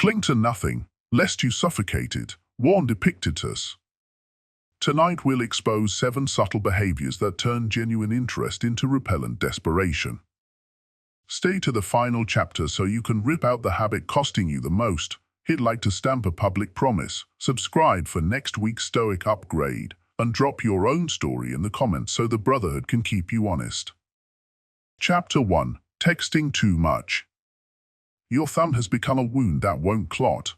Cling to nothing, lest you suffocate it, warned Epictetus. Tonight we'll expose 7 subtle behaviors that turn genuine interest into repellent desperation. Stay to the final chapter so you can rip out the habit costing you the most. Hit like to stamp a public promise, subscribe for next week's Stoic upgrade, and drop your own story in the comments so the Brotherhood can keep you honest. Chapter 1. Texting Too Much. Your thumb has become a wound that won't clot.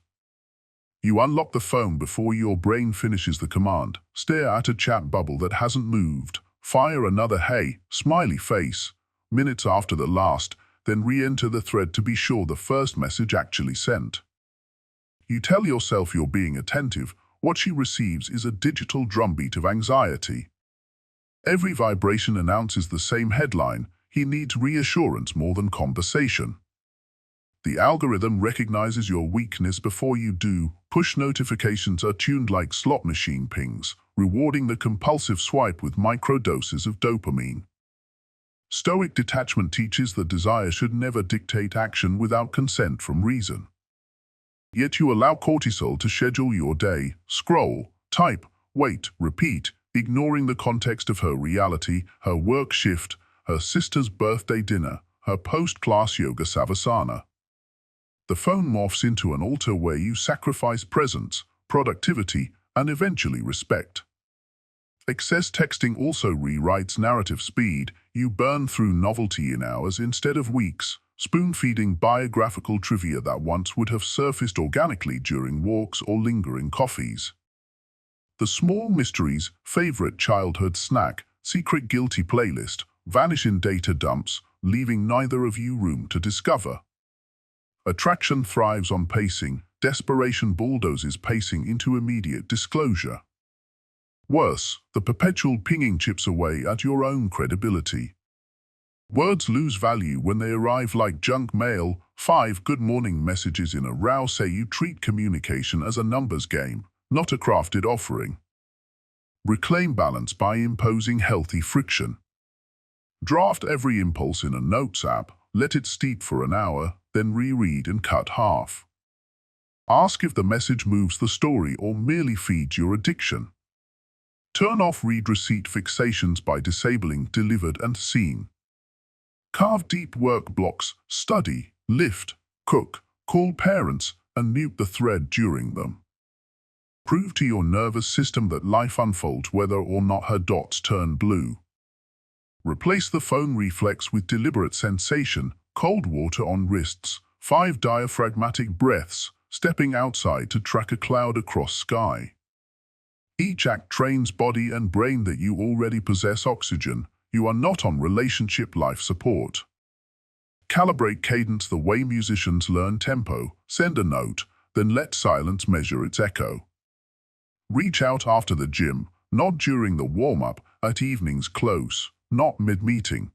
You unlock the phone before your brain finishes the command, stare at a chat bubble that hasn't moved, fire another hey, smiley face, minutes after the last, then re-enter the thread to be sure the first message actually sent. You tell yourself you're being attentive. What she receives is a digital drumbeat of anxiety. Every vibration announces the same headline: he needs reassurance more than conversation. The algorithm recognizes your weakness before you do. Push notifications are tuned like slot machine pings, rewarding the compulsive swipe with microdoses of dopamine. Stoic detachment teaches that desire should never dictate action without consent from reason. Yet you allow cortisol to schedule your day, scroll, type, wait, repeat, ignoring the context of her reality, her work shift, her sister's birthday dinner, her post-class yoga savasana. The phone morphs into an altar where you sacrifice presence, productivity, and eventually respect. Excess texting also rewrites narrative speed. You burn through novelty in hours instead of weeks, spoon-feeding biographical trivia that once would have surfaced organically during walks or lingering coffees. The small mysteries, favorite childhood snack, secret guilty playlist, vanish in data dumps, leaving neither of you room to discover. Attraction thrives on pacing, desperation bulldozes pacing into immediate disclosure. Worse, the perpetual pinging chips away at your own credibility. Words lose value when they arrive like junk mail. 5 good morning messages in a row say you treat communication as a numbers game, not a crafted offering. Reclaim balance by imposing healthy friction. Draft every impulse in a notes app, let it steep for an hour, then reread and cut half. Ask if the message moves the story or merely feeds your addiction. Turn off read receipt fixations by disabling delivered and seen. Carve deep work blocks, study, lift, cook, call parents, and mute the thread during them. Prove to your nervous system that life unfolds whether or not her dots turn blue. Replace the phone reflex with deliberate sensation, cold water on wrists, 5 diaphragmatic breaths, stepping outside to track a cloud across sky. Each act trains body and brain that you already possess oxygen. You are not on relationship life support. Calibrate cadence the way musicians learn tempo. Send a note, then let silence measure its echo. Reach out after the gym, not during the warm-up, at evening's close, not mid-meeting.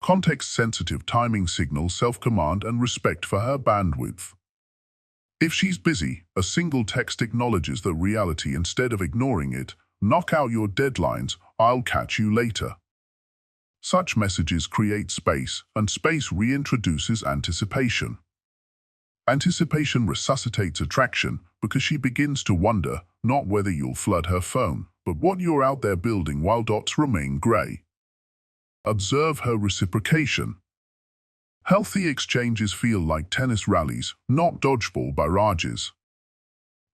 Context-sensitive timing signals self-command and respect for her bandwidth. If she's busy, a single text acknowledges the reality instead of ignoring it. Knock out your deadlines, I'll catch you later. Such messages create space, and space reintroduces anticipation. Anticipation resuscitates attraction because she begins to wonder not whether you'll flood her phone, but what you're out there building while dots remain gray. Observe her reciprocation. Healthy exchanges feel like tennis rallies, not dodgeball barrages.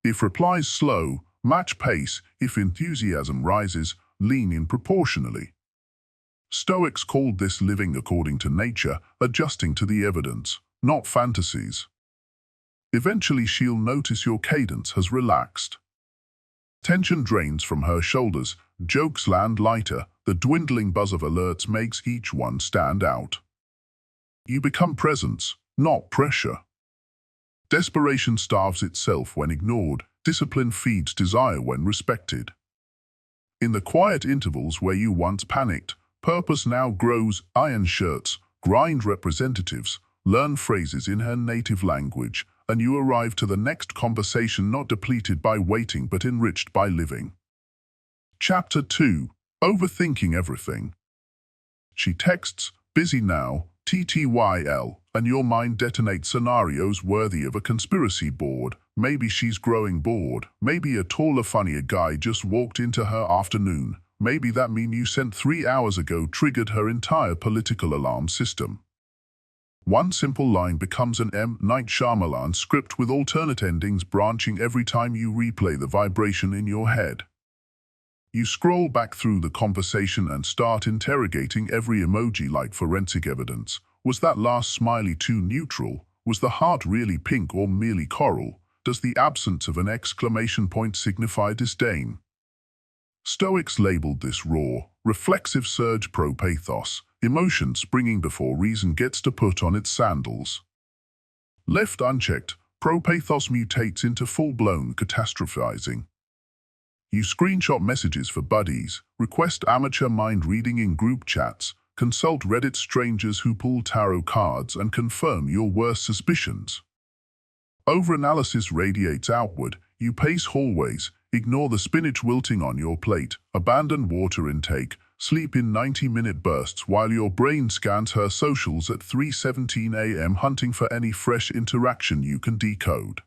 If replies slow, match pace. If enthusiasm rises, lean in proportionally. Stoics called this living according to nature, adjusting to the evidence, not fantasies. Eventually she'll notice your cadence has relaxed. Tension drains from her shoulders, jokes land lighter, the dwindling buzz of alerts makes each one stand out. You become presence, not pressure. Desperation starves itself when ignored, discipline feeds desire when respected. In the quiet intervals where you once panicked, purpose now grows. Iron shirts, grind representatives, learn phrases in her native language, and you arrive to the next conversation not depleted by waiting but enriched by living. Chapter 2. Overthinking everything. She texts, busy now, TTYL, and your mind detonates scenarios worthy of a conspiracy board. Maybe she's growing bored. Maybe a taller, funnier guy just walked into her afternoon. Maybe that meme you sent 3 hours ago triggered her entire political alarm system. One simple line becomes an M. Night Shyamalan script with alternate endings branching every time you replay the vibration in your head. You scroll back through the conversation and start interrogating every emoji like forensic evidence. Was that last smiley too neutral? Was the heart really pink or merely coral? Does the absence of an exclamation point signify disdain? Stoics labeled this raw, reflexive surge pro-pathos. Emotion springing before reason gets to put on its sandals. Left unchecked, pro-pathos mutates into full-blown catastrophizing. You screenshot messages for buddies, request amateur mind reading in group chats, consult Reddit strangers who pull tarot cards and confirm your worst suspicions. Overanalysis radiates outward. You pace hallways, ignore the spinach wilting on your plate, abandon water intake, sleep in 90-minute bursts while your brain scans her socials at 3:17 a.m. hunting for any fresh interaction you can decode.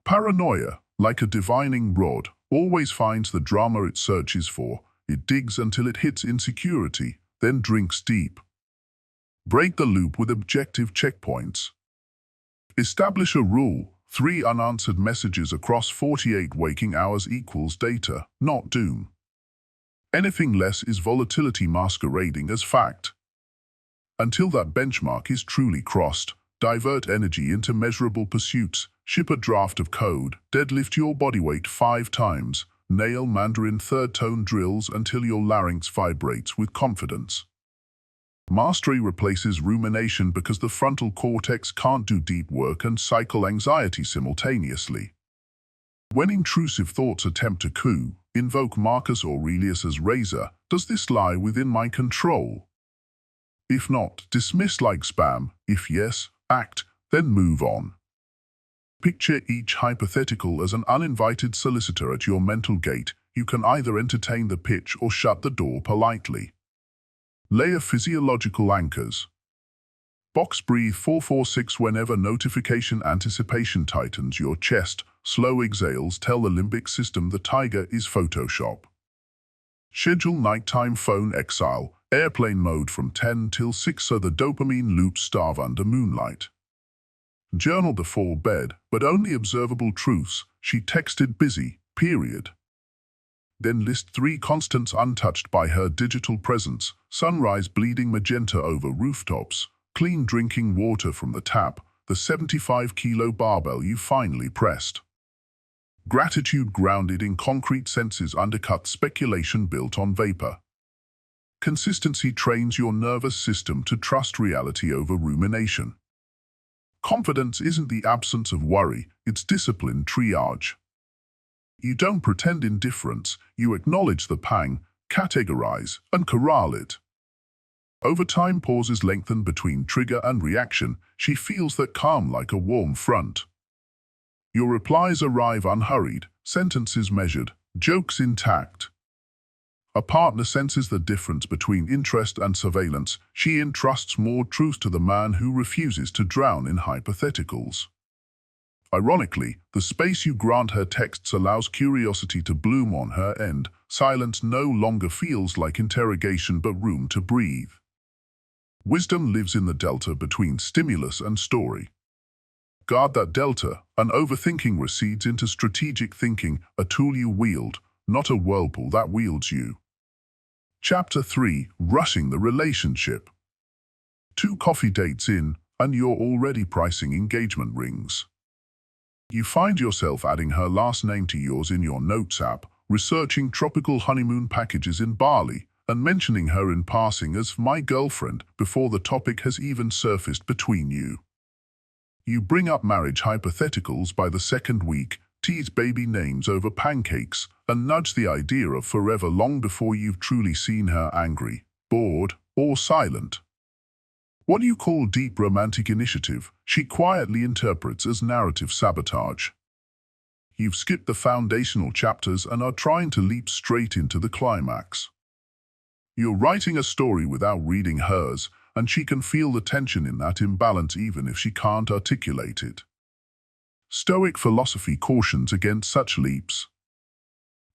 Paranoia, like a divining rod, always finds the drama it searches for. It digs until it hits insecurity, then drinks deep. Break the loop with objective checkpoints. Establish a rule. 3 unanswered messages across 48 waking hours equals data, not doom. Anything less is volatility masquerading as fact. Until that benchmark is truly crossed, divert energy into measurable pursuits, ship a draft of code, deadlift your bodyweight 5 times, nail Mandarin third-tone drills until your larynx vibrates with confidence. Mastery replaces rumination because the frontal cortex can't do deep work and cycle anxiety simultaneously. When intrusive thoughts attempt to coup, invoke Marcus Aurelius's razor. Does this lie within my control? If not, dismiss like spam. If yes, act, then move on. Picture each hypothetical as an uninvited solicitor at your mental gate. You can either entertain the pitch or shut the door politely. Layer physiological anchors. Box breathe 446 whenever notification anticipation tightens your chest. Slow exhales tell the limbic system the tiger is Photoshop. Schedule nighttime phone exile, airplane mode from 10 till 6 so the dopamine loops starve under moonlight. Journal before bed, but only observable truths. She texted busy, period. Then list 3 constants untouched by her digital presence. Sunrise bleeding magenta over rooftops, clean drinking water from the tap, the 75-kilo barbell you finally pressed. Gratitude grounded in concrete senses undercuts speculation built on vapor. Consistency trains your nervous system to trust reality over rumination. Confidence isn't the absence of worry, it's disciplined triage. You don't pretend indifference, you acknowledge the pang, categorize, and corral it. Over time, pauses lengthen between trigger and reaction. She feels that calm like a warm front. Your replies arrive unhurried, sentences measured, jokes intact. A partner senses the difference between interest and surveillance. She entrusts more truth to the man who refuses to drown in hypotheticals. Ironically, the space you grant her texts allows curiosity to bloom on her end. Silence no longer feels like interrogation but room to breathe. Wisdom lives in the delta between stimulus and story. Guard that delta, and overthinking recedes into strategic thinking, a tool you wield, not a whirlpool that wields you. Chapter 3. Rushing the relationship. 2 coffee dates in, and you're already pricing engagement rings. You find yourself adding her last name to yours in your notes app, researching tropical honeymoon packages in Bali, and mentioning her in passing as my girlfriend before the topic has even surfaced between you. You bring up marriage hypotheticals by the second week, tease baby names over pancakes, and nudge the idea of forever long before you've truly seen her angry, bored, or silent. What you call deep romantic initiative, she quietly interprets as narrative sabotage. You've skipped the foundational chapters and are trying to leap straight into the climax. You're writing a story without reading hers, and she can feel the tension in that imbalance even if she can't articulate it. Stoic philosophy cautions against such leaps.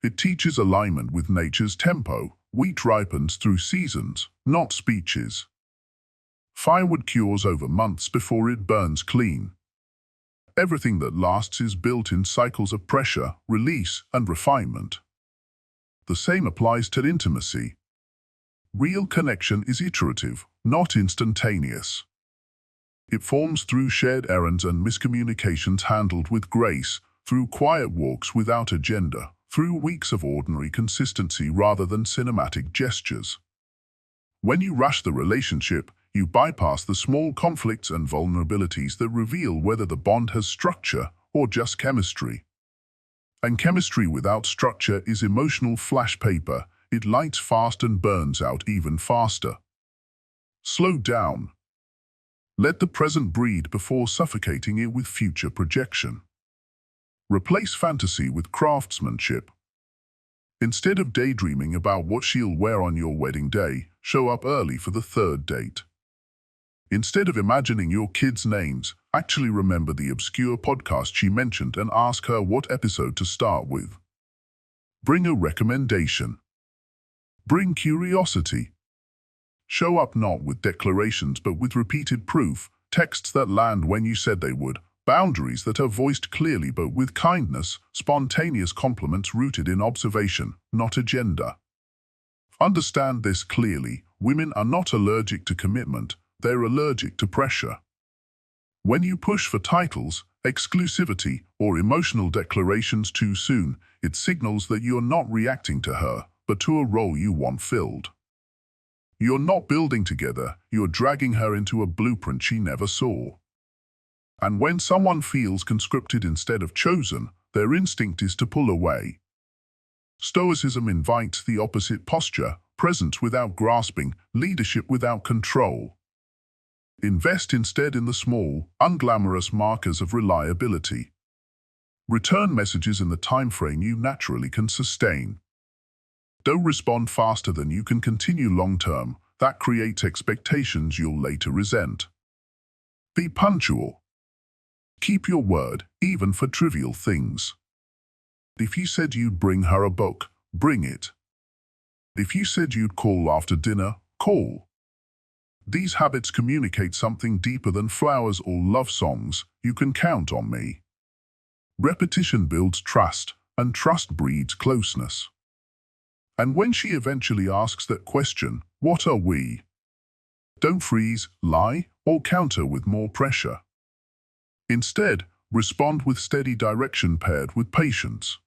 It teaches alignment with nature's tempo. Wheat ripens through seasons, not speeches. Firewood cures over months before it burns clean. Everything that lasts is built in cycles of pressure, release, and refinement. The same applies to intimacy. Real connection is iterative, not instantaneous. It forms through shared errands and miscommunications handled with grace, through quiet walks without agenda, through weeks of ordinary consistency rather than cinematic gestures. When you rush the relationship, you bypass the small conflicts and vulnerabilities that reveal whether the bond has structure or just chemistry. And chemistry without structure is emotional flash paper. It lights fast and burns out even faster. Slow down. Let the present breed before suffocating it with future projection. Replace fantasy with craftsmanship. Instead of daydreaming about what she'll wear on your wedding day, show up early for the third date. Instead of imagining your kids' names, actually remember the obscure podcast she mentioned and ask her what episode to start with. Bring a recommendation. Bring curiosity. Show up not with declarations but with repeated proof, texts that land when you said they would, boundaries that are voiced clearly but with kindness, spontaneous compliments rooted in observation, not agenda. Understand this clearly: women are not allergic to commitment, they're allergic to pressure. When you push for titles, exclusivity, or emotional declarations too soon, it signals that you're not reacting to her, but to a role you want filled. You're not building together, you're dragging her into a blueprint she never saw. And when someone feels conscripted instead of chosen, their instinct is to pull away. Stoicism invites the opposite posture: presence without grasping, leadership without control. Invest instead in the small, unglamorous markers of reliability. Return messages in the time frame you naturally can sustain. Don't respond faster than you can continue long-term. That creates expectations you'll later resent. Be punctual. Keep your word, even for trivial things. If you said you'd bring her a book, bring it. If you said you'd call after dinner, call. These habits communicate something deeper than flowers or love songs. You can count on me. Repetition builds trust, and trust breeds closeness. And when she eventually asks that question, what are we? Don't freeze, lie, or counter with more pressure. Instead, respond with steady direction paired with patience.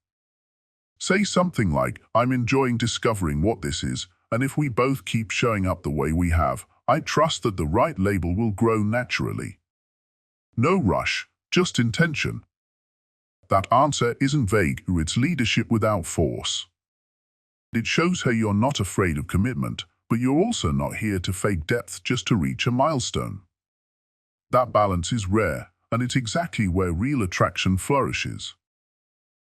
Say something like, I'm enjoying discovering what this is, and if we both keep showing up the way we have, I trust that the right label will grow naturally. No rush, just intention. That answer isn't vague, it's leadership without force. It shows her you're not afraid of commitment, but you're also not here to fake depth just to reach a milestone. That balance is rare, and it's exactly where real attraction flourishes.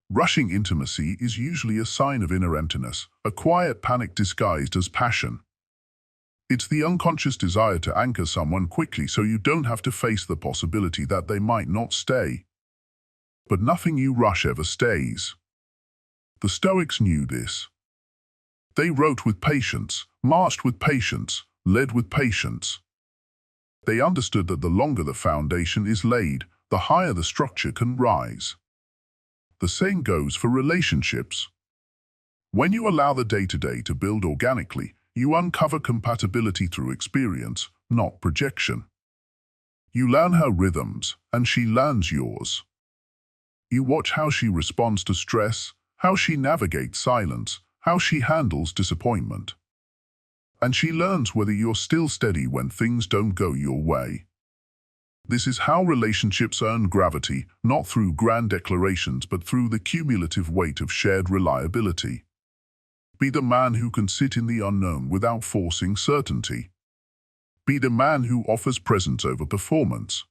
Rushing intimacy is usually a sign of inner emptiness, a quiet panic disguised as passion. It's the unconscious desire to anchor someone quickly so you don't have to face the possibility that they might not stay. But nothing you rush ever stays. The Stoics knew this. They wrote with patience, marched with patience, led with patience. They understood that the longer the foundation is laid, the higher the structure can rise. The same goes for relationships. When you allow the day-to-day to build organically, you uncover compatibility through experience, not projection. You learn her rhythms, and she learns yours. You watch how she responds to stress, how she navigates silence, how she handles disappointment. And she learns whether you're still steady when things don't go your way. This is how relationships earn gravity, not through grand declarations but through the cumulative weight of shared reliability. Be the man who can sit in the unknown without forcing certainty. Be the man who offers presence over performance.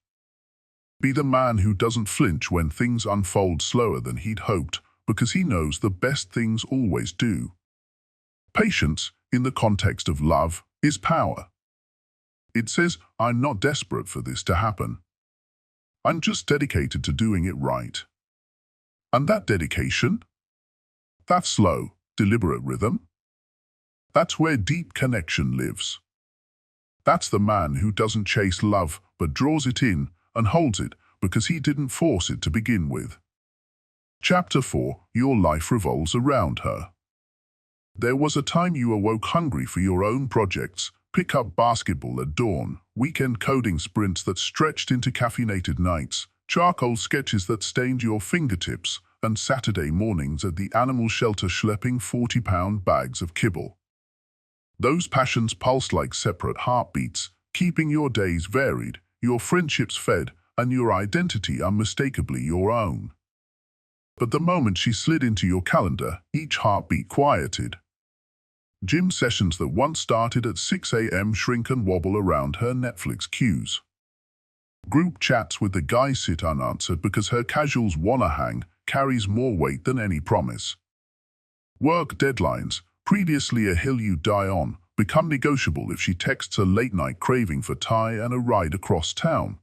Be the man who doesn't flinch when things unfold slower than he'd hoped, because he knows the best things always do. Patience, in the context of love, is power. It says, I'm not desperate for this to happen. I'm just dedicated to doing it right. And that dedication? That slow, deliberate rhythm? That's where deep connection lives. That's the man who doesn't chase love, but draws it in and holds it because he didn't force it to begin with. Chapter 4. Your life revolves around her. There was a time you awoke hungry for your own projects, pick-up basketball at dawn, weekend coding sprints that stretched into caffeinated nights, charcoal sketches that stained your fingertips, and Saturday mornings at the animal shelter schlepping 40-pound bags of kibble. Those passions pulsed like separate heartbeats, keeping your days varied, your friendships fed, and your identity unmistakably your own. But the moment she slid into your calendar, each heartbeat quieted. Gym sessions that once started at 6 a.m. shrink and wobble around her Netflix queues. Group chats with the guys sit unanswered because her casuals wanna hang carries more weight than any promise. Work deadlines, previously a hill you die on, become negotiable if she texts a late-night craving for Thai and a ride across town.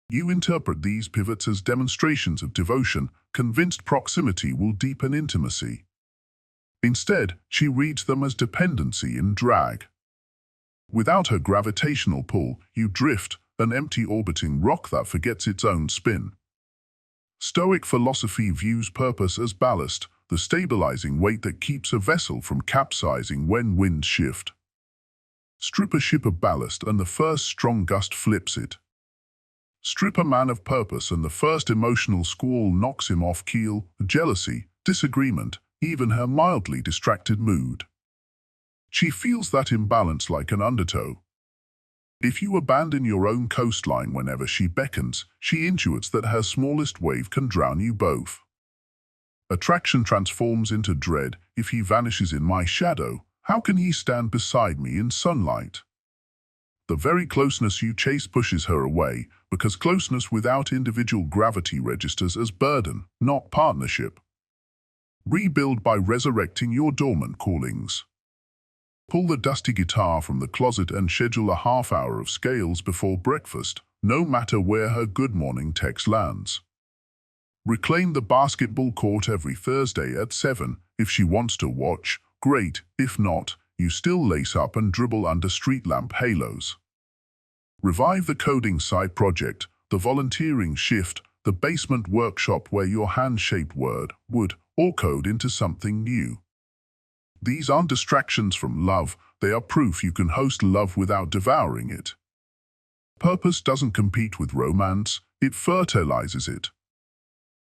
You interpret these pivots as demonstrations of devotion, convinced proximity will deepen intimacy. Instead, she reads them as dependency and drag. Without her gravitational pull, you drift, an empty orbiting rock that forgets its own spin. Stoic philosophy views purpose as ballast, the stabilizing weight that keeps a vessel from capsizing when winds shift. Strip a ship of ballast and the first strong gust flips it. Strip a man of purpose and the first emotional squall knocks him off keel, jealousy, disagreement, even her mildly distracted mood. She feels that imbalance like an undertow. If you abandon your own coastline whenever she beckons, she intuits that her smallest wave can drown you both. Attraction transforms into dread. If he vanishes in my shadow, how can he stand beside me in sunlight? The very closeness you chase pushes her away, because closeness without individual gravity registers as burden, not partnership. Rebuild by resurrecting your dormant callings. Pull the dusty guitar from the closet and schedule a half-hour of scales before breakfast, no matter where her good morning text lands. Reclaim the basketball court every Thursday at 7. If she wants to watch, great. If not, you still lace up and dribble under street lamp halos. Revive the coding side project, the volunteering shift, the basement workshop where your hand-shaped word, would, or code into something new. These aren't distractions from love, they are proof you can host love without devouring it. Purpose doesn't compete with romance, it fertilizes it.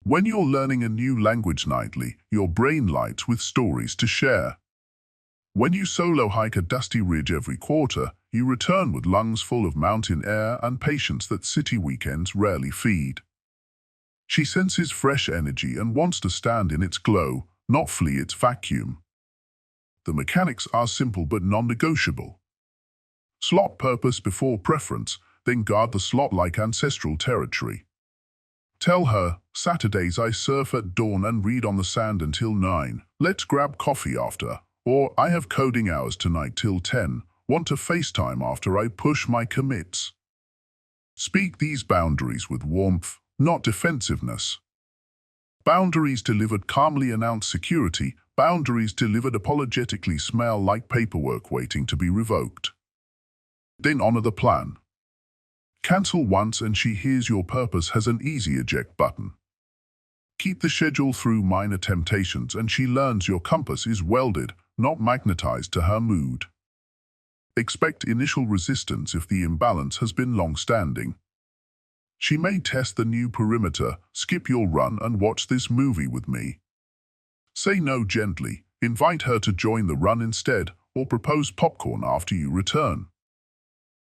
When you're learning a new language nightly, your brain lights with stories to share. When you solo hike a dusty ridge every quarter, you return with lungs full of mountain air and patience that city weekends rarely feed. She senses fresh energy and wants to stand in its glow, not flee its vacuum. The mechanics are simple but non-negotiable. Slot purpose before preference, then guard the slot like ancestral territory. Tell her, Saturdays I surf at dawn and read on the sand until 9, let's grab coffee after, or I have coding hours tonight till 10, want to FaceTime after I push my commits. Speak these boundaries with warmth, not defensiveness. Boundaries delivered calmly announce security, boundaries delivered apologetically smell like paperwork waiting to be revoked. Then honor the plan. Cancel once and she hears your purpose has an easy eject button. Keep the schedule through minor temptations and she learns your compass is welded, not magnetized to her mood. Expect initial resistance if the imbalance has been long-standing. She may test the new perimeter, skip your run and watch this movie with me. Say no gently, invite her to join the run instead, or propose popcorn after you return.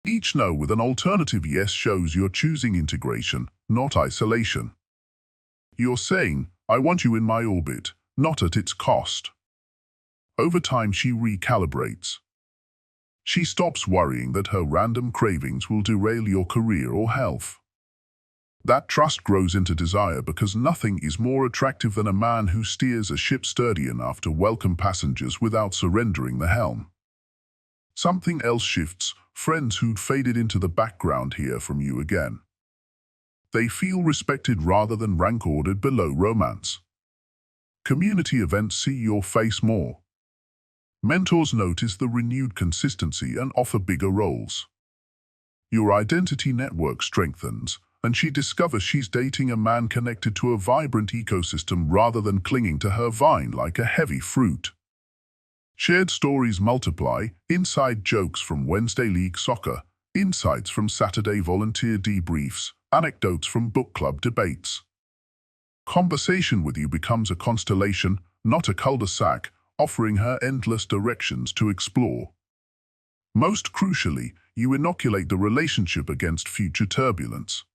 Each no with an alternative yes shows you're choosing integration, not isolation. You're saying, I want you in my orbit, not at its cost. Over time she recalibrates. She stops worrying that her random cravings will derail your career or health. That trust grows into desire because nothing is more attractive than a man who steers a ship sturdy enough to welcome passengers without surrendering the helm. Something else shifts, friends who'd faded into the background hear from you again. They feel respected rather than rank-ordered below romance. Community events see your face more. Mentors notice the renewed consistency and offer bigger roles. Your identity network strengthens, and she discovers she's dating a man connected to a vibrant ecosystem rather than clinging to her vine like a heavy fruit. Shared stories multiply, inside jokes from Wednesday League soccer, insights from Saturday volunteer debriefs, anecdotes from book club debates. Conversation with you becomes a constellation, not a cul-de-sac, offering her endless directions to explore. Most crucially, you inoculate the relationship against future turbulence.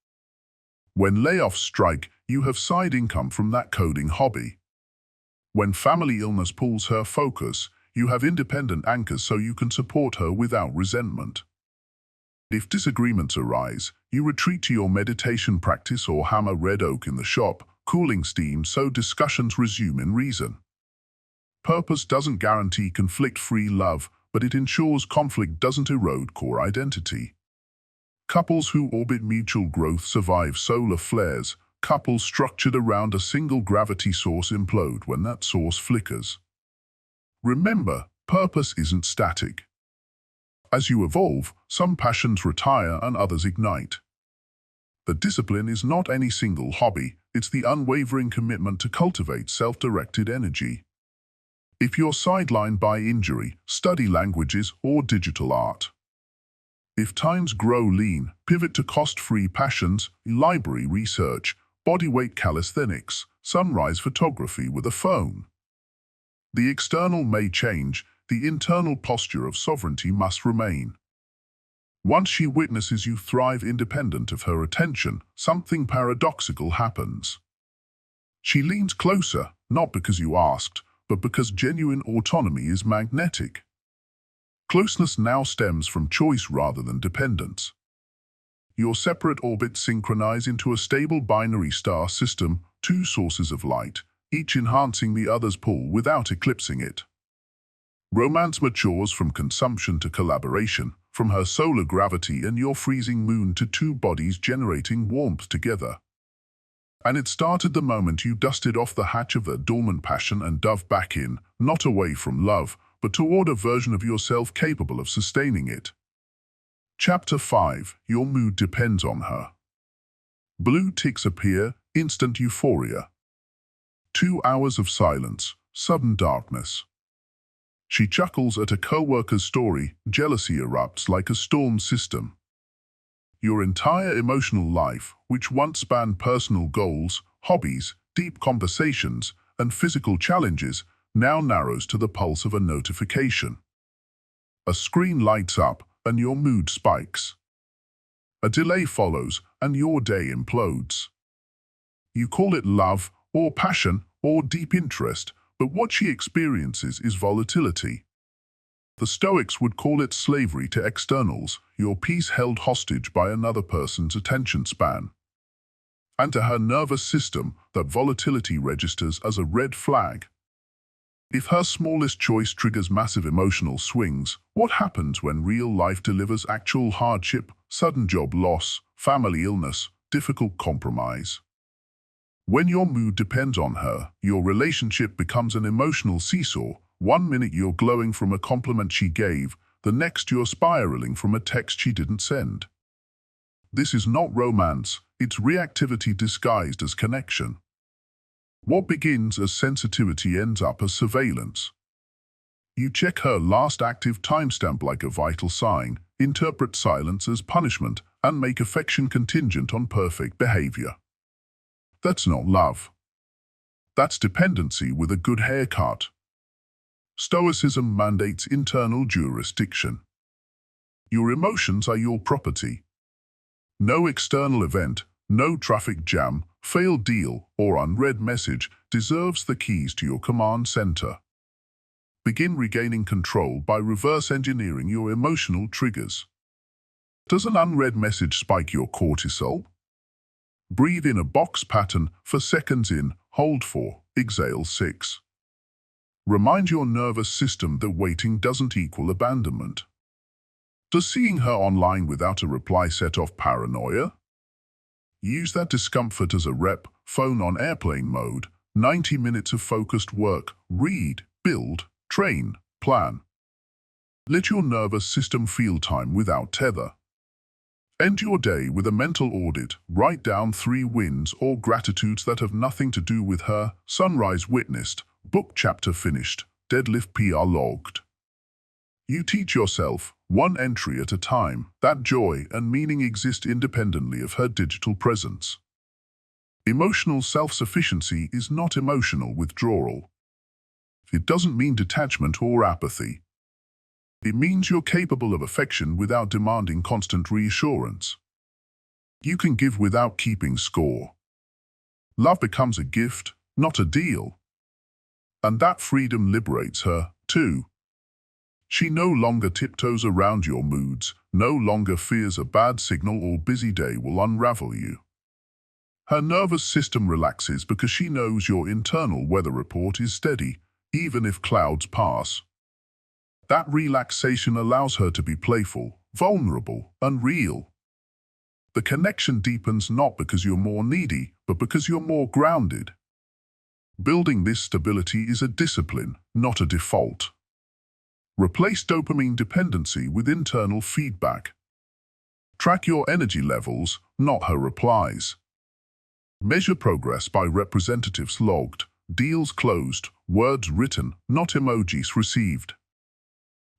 When layoffs strike, you have side income from that coding hobby. When family illness pulls her focus, you have independent anchors so you can support her without resentment. If disagreements arise, you retreat to your meditation practice or hammer red oak in the shop, cooling steam so discussions resume in reason. Purpose doesn't guarantee conflict-free love, but it ensures conflict doesn't erode core identity. Couples who orbit mutual growth survive solar flares. Couples structured around a single gravity source implode when that source flickers. Remember, purpose isn't static. As you evolve, some passions retire and others ignite. The discipline is not any single hobby, it's the unwavering commitment to cultivate self-directed energy. If you're sidelined by injury, study languages or digital art. If times grow lean, pivot to cost-free passions, library research, bodyweight calisthenics, sunrise photography with a phone. The external may change, the internal posture of sovereignty must remain. Once she witnesses you thrive independent of her attention, something paradoxical happens. She leans closer, not because you asked, but because genuine autonomy is magnetic. Closeness now stems from choice rather than dependence. Your separate orbits synchronize into a stable binary star system, two sources of light, each enhancing the other's pull without eclipsing it. Romance matures from consumption to collaboration, from her solar gravity and your freezing moon to two bodies generating warmth together. And it started the moment you dusted off the hatch of that dormant passion and dove back in, not away from love, but toward a version of yourself capable of sustaining it. Chapter 5. Your mood depends on her. Blue ticks appear, instant euphoria. 2 hours of silence, sudden darkness. She chuckles at a co-worker's story, jealousy erupts like a storm system. Your entire emotional life, which once spanned personal goals, hobbies, deep conversations, and physical challenges, now narrows to the pulse of a notification. A screen lights up, and your mood spikes. A delay follows, and your day implodes. You call it love, or passion, or deep interest, but what she experiences is volatility. The Stoics would call it slavery to externals, your peace held hostage by another person's attention span. And to her nervous system, that volatility registers as a red flag. If her smallest choice triggers massive emotional swings, what happens when real life delivers actual hardship, sudden job loss, family illness, difficult compromise? When your mood depends on her, your relationship becomes an emotional seesaw. 1 minute you're glowing from a compliment she gave, the next you're spiraling from a text she didn't send. This is not romance, it's reactivity disguised as connection. What begins as sensitivity ends up as surveillance. You check her last active timestamp like a vital sign, interpret silence as punishment, and make affection contingent on perfect behavior. That's not love. That's dependency with a good haircut. Stoicism mandates internal jurisdiction. Your emotions are your property. No external event, no traffic jam, failed deal, or unread message deserves the keys to your command center. Begin regaining control by reverse engineering your emotional triggers. Does an unread message spike your cortisol? Breathe in a box pattern for seconds in, hold 4, exhale 6. Remind your nervous system that waiting doesn't equal abandonment. Does seeing her online without a reply set off paranoia? Use that discomfort as a rep, phone on airplane mode, 90 minutes of focused work, read, build, train, plan. Let your nervous system feel time without tether. End your day with a mental audit. Write down 3 wins or gratitudes that have nothing to do with her. Sunrise witnessed, book chapter finished, deadlift PR logged. You teach yourself, one entry at a time, that joy and meaning exist independently of her digital presence. Emotional self-sufficiency is not emotional withdrawal. It doesn't mean detachment or apathy. It means you're capable of affection without demanding constant reassurance. You can give without keeping score. Love becomes a gift, not a deal. And that freedom liberates her, too. She no longer tiptoes around your moods, no longer fears a bad signal or busy day will unravel you. Her nervous system relaxes because she knows your internal weather report is steady, even if clouds pass. That relaxation allows her to be playful, vulnerable, and real. The connection deepens not because you're more needy, but because you're more grounded. Building this stability is a discipline, not a default. Replace dopamine dependency with internal feedback. Track your energy levels, not her replies. Measure progress by representatives logged, deals closed, words written, not emojis received.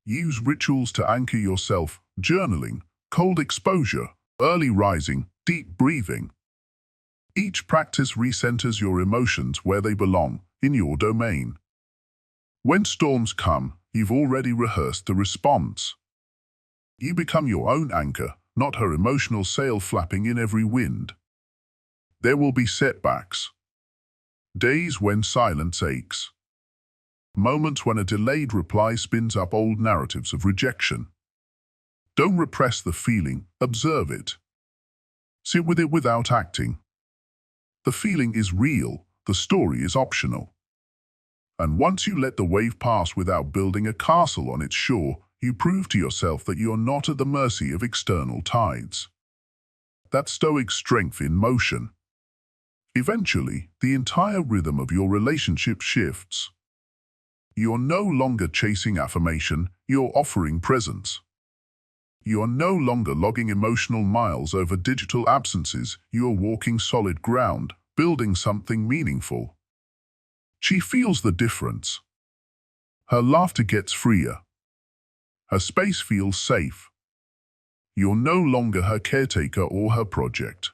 Use rituals to anchor yourself, journaling, cold exposure, early rising, deep breathing. Each practice recenters your emotions where they belong, in your domain. When storms come, you've already rehearsed the response. You become your own anchor, not her emotional sail flapping in every wind. There will be setbacks. Days when silence aches. Moments when a delayed reply spins up old narratives of rejection. Don't repress the feeling, observe it. Sit with it without acting. The feeling is real, the story is optional. And once you let the wave pass without building a castle on its shore, you prove to yourself that you're not at the mercy of external tides. That's Stoic strength in motion. Eventually, the entire rhythm of your relationship shifts. You're no longer chasing affirmation, you're offering presence. You're no longer logging emotional miles over digital absences, you're walking solid ground, building something meaningful. She feels the difference. Her laughter gets freer. Her space feels safe. You're no longer her caretaker or her project.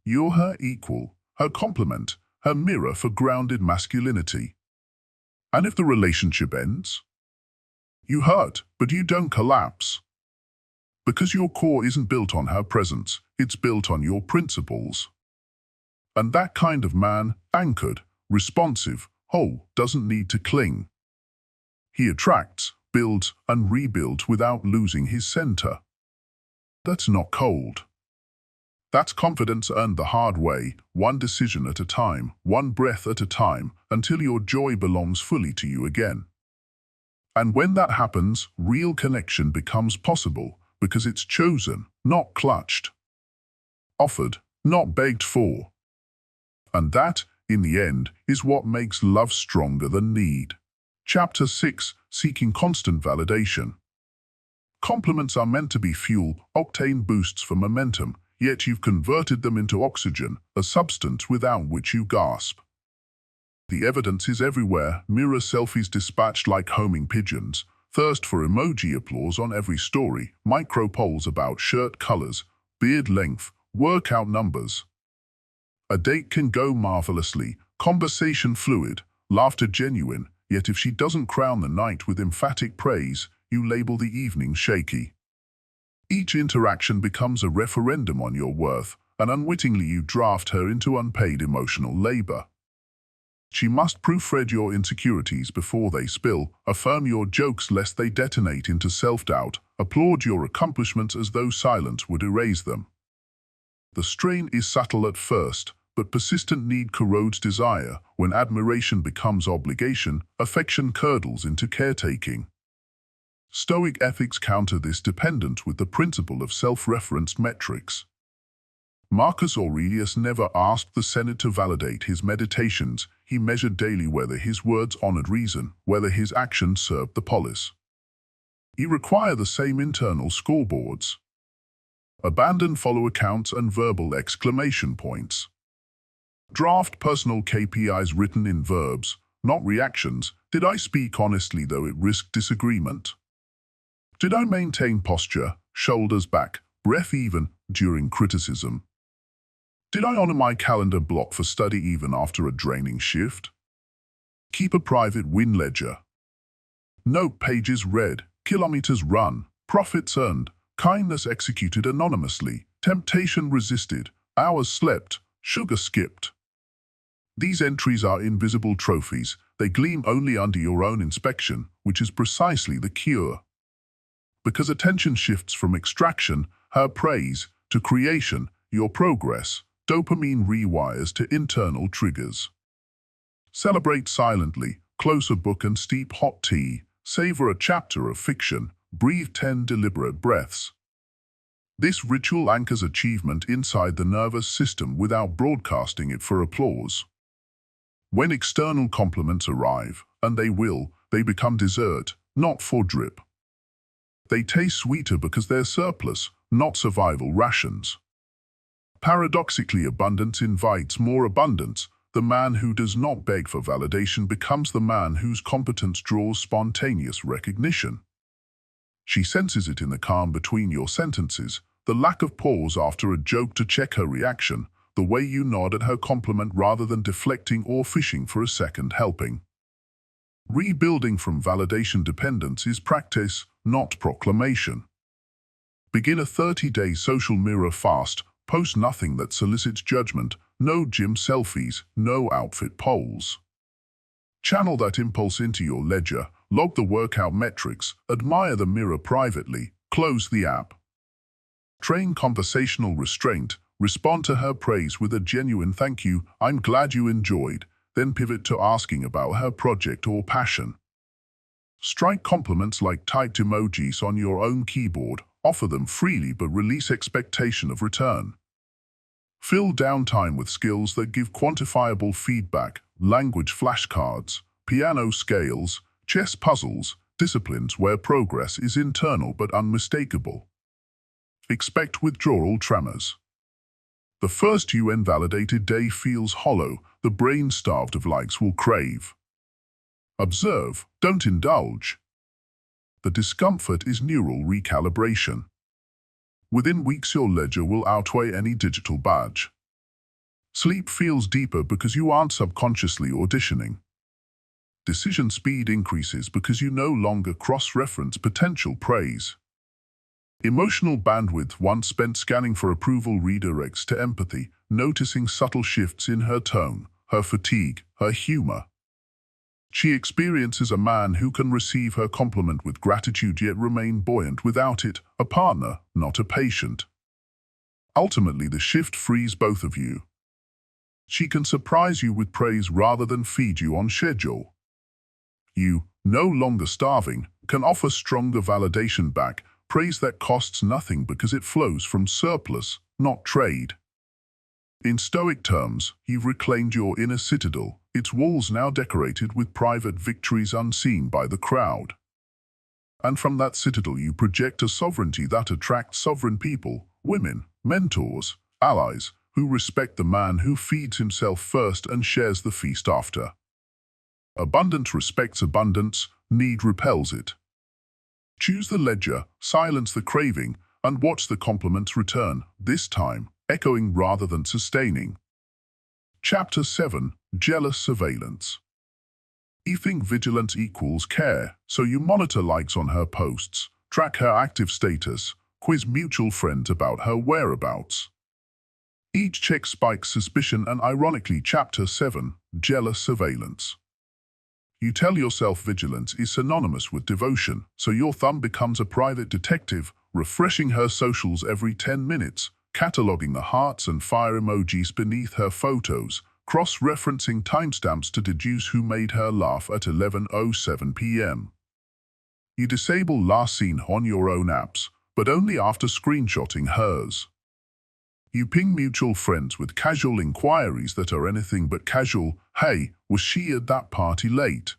You're her equal, her complement, her mirror for grounded masculinity. And if the relationship ends? You hurt, but you don't collapse. Because your core isn't built on her presence, it's built on your principles. And that kind of man, anchored, responsive, whole, doesn't need to cling. He attracts, builds, and rebuilds without losing his center. That's not cold. That's confidence earned the hard way, one decision at a time, one breath at a time, until your joy belongs fully to you again. And when that happens, real connection becomes possible, because it's chosen, not clutched. Offered, not begged for. And that, in the end, is what makes love stronger than need. Chapter 6, Seeking Constant Validation. Compliments are meant to be fuel, octane boosts for momentum, yet you've converted them into oxygen, a substance without which you gasp. The evidence is everywhere, mirror selfies dispatched like homing pigeons, thirst for emoji applause on every story, micro polls about shirt colors, beard length, workout numbers. A date can go marvelously, conversation fluid, laughter genuine, yet if she doesn't crown the night with emphatic praise, you label the evening shaky. Each interaction becomes a referendum on your worth, and unwittingly you draft her into unpaid emotional labor. She must proofread your insecurities before they spill, affirm your jokes lest they detonate into self-doubt, applaud your accomplishments as though silence would erase them. The strain is subtle at first, but persistent need corrodes desire. When admiration becomes obligation, affection curdles into caretaking. Stoic ethics counter this dependence with the principle of self-referenced metrics. Marcus Aurelius never asked the Senate to validate his meditations. He measured daily whether his words honored reason, whether his actions served the polis. He required the same internal scoreboards. Abandon follow accounts and verbal exclamation points. Draft personal KPIs written in verbs, not reactions. Did I speak honestly though it risked disagreement? Did I maintain posture, shoulders back, breath even, during criticism? Did I honor my calendar block for study even after a draining shift? Keep a private win ledger. Note pages read, kilometers run, profits earned, kindness executed anonymously, temptation resisted, hours slept, sugar skipped. These entries are invisible trophies. They gleam only under your own inspection, which is precisely the cure. Because attention shifts from extraction, her praise, to creation, your progress, dopamine rewires to internal triggers. Celebrate silently, close a book and steep hot tea, savor a chapter of fiction, breathe 10 deliberate breaths. This ritual anchors achievement inside the nervous system without broadcasting it for applause. When external compliments arrive, and they will, they become dessert, not for drip. They taste sweeter because they're surplus, not survival rations. Paradoxically, abundance invites more abundance. The man who does not beg for validation becomes the man whose competence draws spontaneous recognition. She senses it in the calm between your sentences, the lack of pause after a joke to check her reaction, the way you nod at her compliment rather than deflecting or fishing for a second helping. Rebuilding from validation dependence is practice, not proclamation. Begin a 30-day social mirror fast. Post nothing that solicits judgment, no gym selfies, no outfit polls. Channel that impulse into your ledger, log the workout metrics, admire the mirror privately, close the app. Train conversational restraint, respond to her praise with a genuine thank you, I'm glad you enjoyed, then pivot to asking about her project or passion. Strike compliments like typed emojis on your own keyboard, offer them freely but release expectation of return. Fill downtime with skills that give quantifiable feedback, language flashcards, piano scales, chess puzzles, disciplines where progress is internal but unmistakable. Expect withdrawal tremors. The first UN-validated day feels hollow, the brain starved of likes will crave. Observe, don't indulge. The discomfort is neural recalibration. Within weeks your ledger will outweigh any digital badge. Sleep feels deeper because you aren't subconsciously auditioning. Decision speed increases because you no longer cross-reference potential praise. Emotional bandwidth once spent scanning for approval redirects to empathy, noticing subtle shifts in her tone, her fatigue, her humor. She experiences a man who can receive her compliment with gratitude yet remain buoyant without it, a partner, not a patient. Ultimately, the shift frees both of you. She can surprise you with praise rather than feed you on schedule. You, no longer starving, can offer stronger validation back, praise that costs nothing because it flows from surplus, not trade. In Stoic terms, you've reclaimed your inner citadel, its walls now decorated with private victories unseen by the crowd. And from that citadel you project a sovereignty that attracts sovereign people, women, mentors, allies, who respect the man who feeds himself first and shares the feast after. Abundance respects abundance, need repels it. Choose the ledger, silence the craving, and watch the compliments return, this time, echoing rather than sustaining. Chapter 7. Jealous Surveillance. You think vigilance equals care, so you monitor likes on her posts, track her active status, quiz mutual friends about her whereabouts. Each check spikes suspicion and ironically Chapter 7. Jealous Surveillance. You tell yourself vigilance is synonymous with devotion, so your thumb becomes a private detective, refreshing her socials every 10 minutes, cataloging the hearts and fire emojis beneath her photos, cross-referencing timestamps to deduce who made her laugh at 11:07 p.m. You disable last seen on your own apps, but only after screenshotting hers. You ping mutual friends with casual inquiries that are anything but casual. Hey, was she at that party late?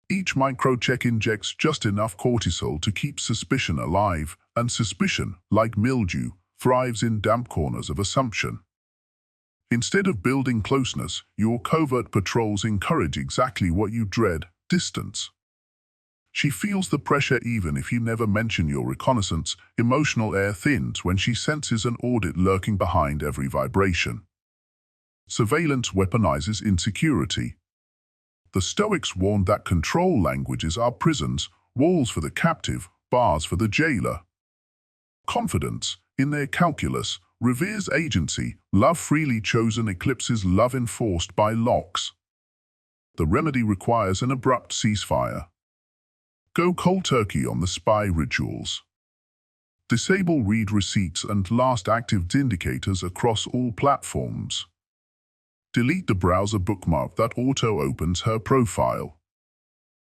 Each micro-check injects just enough cortisol to keep suspicion alive, and suspicion, like mildew, thrives in damp corners of assumption. Instead of building closeness, your covert patrols encourage exactly what you dread: distance. She feels the pressure even if you never mention your reconnaissance. Emotional air thins when she senses an audit lurking behind every vibration. Surveillance weaponizes insecurity. The Stoics warned that control languages are prisons, walls for the captive, bars for the jailer. Confidence, in their calculus, reveres agency. Love freely chosen eclipses love enforced by locks. The remedy requires an abrupt ceasefire. Go cold turkey on the spy rituals. Disable read receipts and last active indicators across all platforms. Delete the browser bookmark that auto-opens her profile.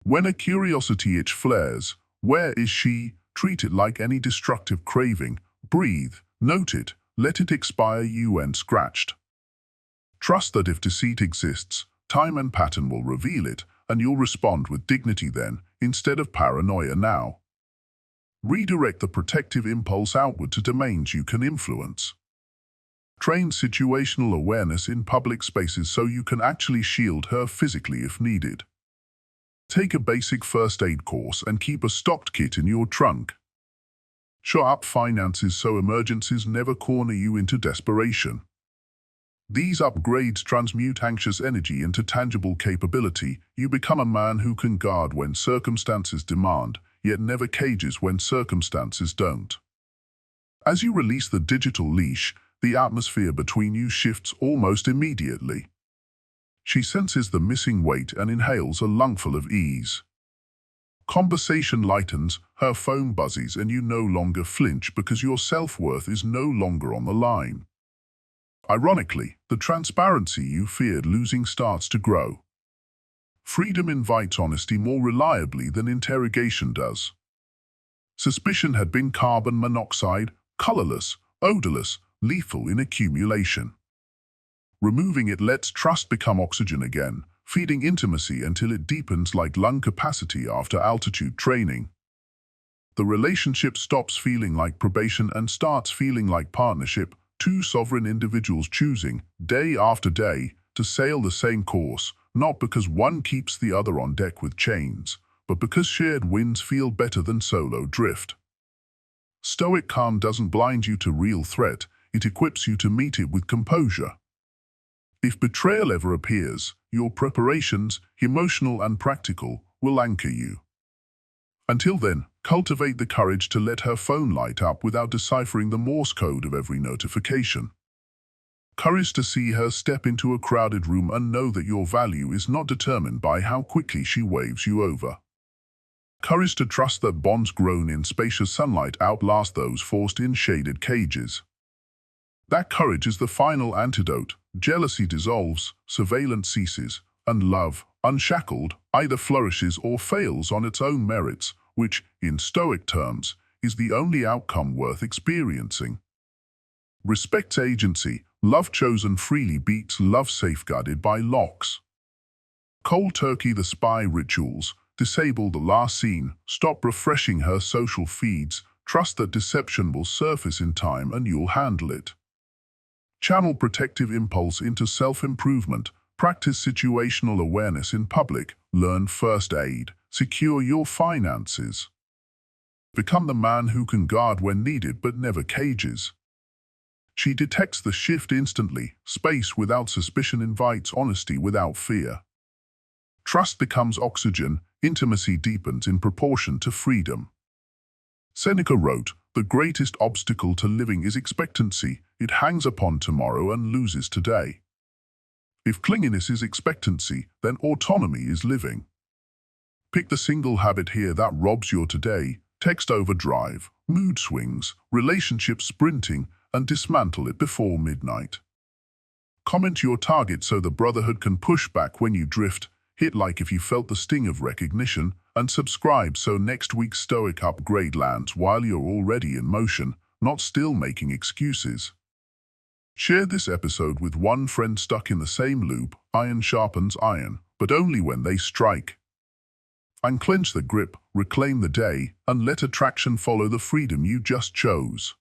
When a curiosity itch flares, where is she? Treat it like any destructive craving. Breathe, note it, let it expire. UN scratched. Trust that if deceit exists, time and pattern will reveal it, and you'll respond with dignity then, instead of paranoia now. Redirect the protective impulse outward to domains you can influence. Train situational awareness in public spaces so you can actually shield her physically if needed. Take a basic first aid course and keep a stocked kit in your trunk. Shore up finances so emergencies never corner you into desperation. These upgrades transmute anxious energy into tangible capability. You become a man who can guard when circumstances demand, yet never cages when circumstances don't. As you release the digital leash, the atmosphere between you shifts almost immediately. She senses the missing weight and inhales a lungful of ease. Conversation lightens, her phone buzzes, and you no longer flinch because your self-worth is no longer on the line. Ironically, the transparency you feared losing starts to grow. Freedom invites honesty more reliably than interrogation does. Suspicion had been carbon monoxide, colorless, odorless, lethal in accumulation. Removing it lets trust become oxygen again, feeding intimacy until it deepens like lung capacity after altitude training. The relationship stops feeling like probation and starts feeling like partnership, two sovereign individuals choosing, day after day, to sail the same course, not because one keeps the other on deck with chains, but because shared winds feel better than solo drift. Stoic calm doesn't blind you to real threat, it equips you to meet it with composure. If betrayal ever appears, your preparations, emotional and practical, will anchor you. Until then, cultivate the courage to let her phone light up without deciphering the Morse code of every notification. Courage to see her step into a crowded room and know that your value is not determined by how quickly she waves you over. Courage to trust that bonds grown in spacious sunlight outlast those forced in shaded cages. That courage is the final antidote. Jealousy dissolves, surveillance ceases, and love, unshackled, either flourishes or fails on its own merits, which, in Stoic terms, is the only outcome worth experiencing. Respect agency. Love chosen freely beats love safeguarded by locks. Cold turkey the spy rituals. Disable the last seen. Stop refreshing her social feeds. Trust that deception will surface in time and you'll handle it. Channel protective impulse into self-improvement. Practice situational awareness in public. Learn first aid. Secure your finances. Become the man who can guard when needed but never cages. She detects the shift instantly. Space without suspicion invites honesty without fear. Trust becomes oxygen. Intimacy deepens in proportion to freedom. Seneca wrote, "The greatest obstacle to living is expectancy. It hangs upon tomorrow and loses today." If clinginess is expectancy, then autonomy is living. Pick the single habit here that robs your today: text overdrive, mood swings, relationship sprinting, and dismantle it before midnight. Comment your target so the brotherhood can push back when you drift. Hit like if you felt the sting of recognition, and subscribe so next week's Stoic upgrade lands while you're already in motion, not still making excuses. Share this episode with one friend stuck in the same loop. Iron sharpens iron, but only when they strike. Unclench the grip, reclaim the day, and let attraction follow the freedom you just chose.